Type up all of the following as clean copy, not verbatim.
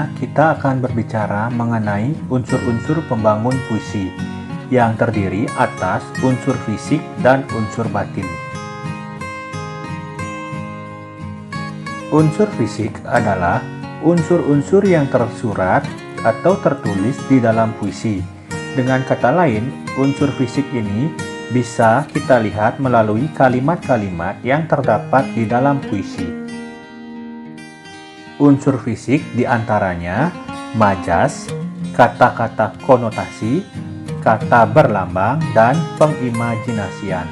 selanjutnya kita akan berbicara mengenai unsur-unsur pembangun puisi yang terdiri atas unsur fisik dan unsur batin. Unsur fisik adalah unsur-unsur yang tersurat atau tertulis di dalam puisi. Dengan kata lain, unsur fisik ini bisa kita lihat melalui kalimat-kalimat yang terdapat di dalam puisi. Unsur fisik diantaranya majas, kata-kata konotasi, kata berlambang, dan pengimajinasian.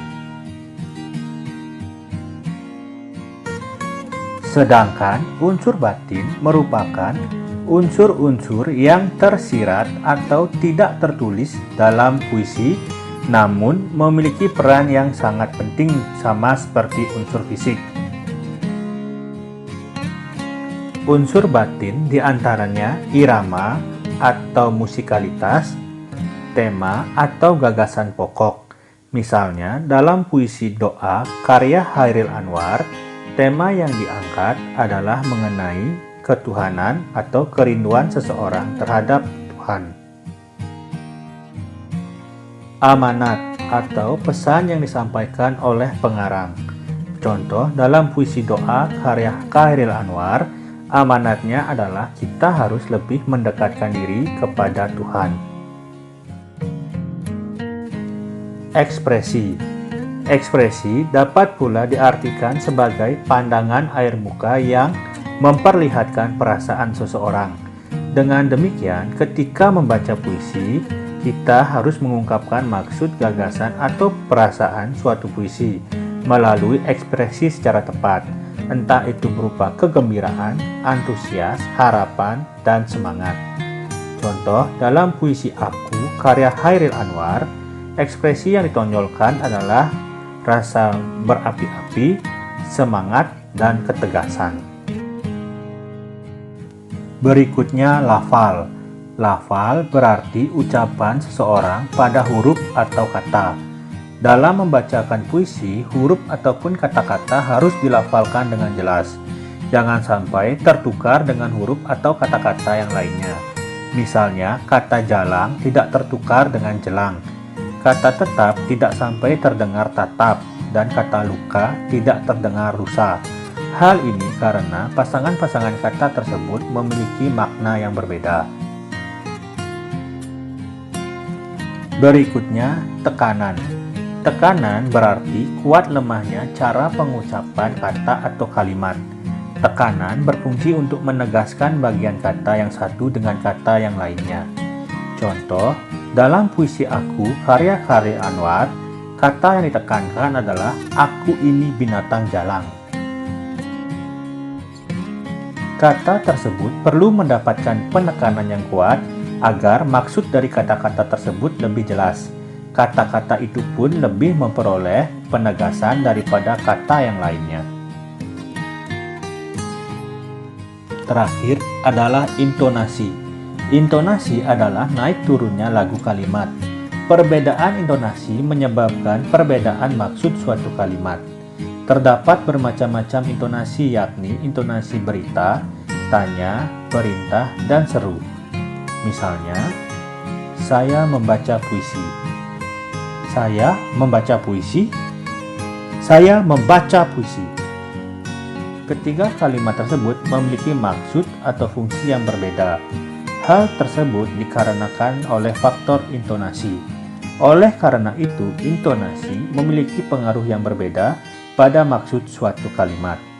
Sedangkan unsur batin merupakan unsur-unsur yang tersirat atau tidak tertulis dalam puisi, namun memiliki peran yang sangat penting sama seperti unsur fisik. Unsur batin diantaranya irama atau musikalitas, tema atau gagasan pokok. Misalnya dalam puisi Doa karya Chairil Anwar, tema yang diangkat adalah mengenai ketuhanan atau kerinduan seseorang terhadap Tuhan. Amanat atau pesan yang disampaikan oleh pengarang. Contoh dalam puisi Doa karya Chairil Anwar, amanatnya adalah kita harus lebih mendekatkan diri kepada Tuhan. Ekspresi. Ekspresi dapat pula diartikan sebagai pandangan air muka yang memperlihatkan perasaan seseorang. Dengan demikian, ketika membaca puisi, kita harus mengungkapkan maksud, gagasan, atau perasaan suatu puisi melalui ekspresi secara tepat, entah itu berupa kegembiraan, antusias, harapan, dan semangat. Contoh, dalam puisi Aku karya Chairil Anwar, ekspresi yang ditonjolkan adalah rasa berapi-api, semangat, dan ketegasan. Berikutnya lafal. Lafal berarti ucapan seseorang pada huruf atau kata. Dalam membacakan puisi, huruf ataupun kata-kata harus dilafalkan dengan jelas. Jangan sampai tertukar dengan huruf atau kata-kata yang lainnya. Misalnya, kata jalang tidak tertukar dengan jelang. Kata tetap tidak sampai terdengar tatap, dan kata luka tidak terdengar rusa. Hal ini karena pasangan-pasangan kata tersebut memiliki makna yang berbeda. Berikutnya, tekanan. Tekanan berarti kuat lemahnya cara pengucapan kata atau kalimat. Tekanan berfungsi untuk menegaskan bagian kata yang satu dengan kata yang lainnya. Contoh, dalam puisi Aku karya Chairil Anwar, kata yang ditekankan adalah aku ini binatang jalang. Kata tersebut perlu mendapatkan penekanan yang kuat agar maksud dari kata-kata tersebut lebih jelas. Kata-kata itu pun lebih memperoleh penegasan daripada kata yang lainnya. Terakhir adalah intonasi. Intonasi adalah naik turunnya lagu kalimat. Perbedaan intonasi menyebabkan perbedaan maksud suatu kalimat. Terdapat bermacam-macam intonasi, yakni intonasi berita, tanya, perintah, dan seru. Misalnya, saya membaca puisi. Saya membaca puisi. Saya membaca puisi. Ketiga kalimat tersebut memiliki maksud atau fungsi yang berbeda. Hal tersebut dikarenakan oleh faktor intonasi. Oleh karena itu, intonasi memiliki pengaruh yang berbeda pada maksud suatu kalimat.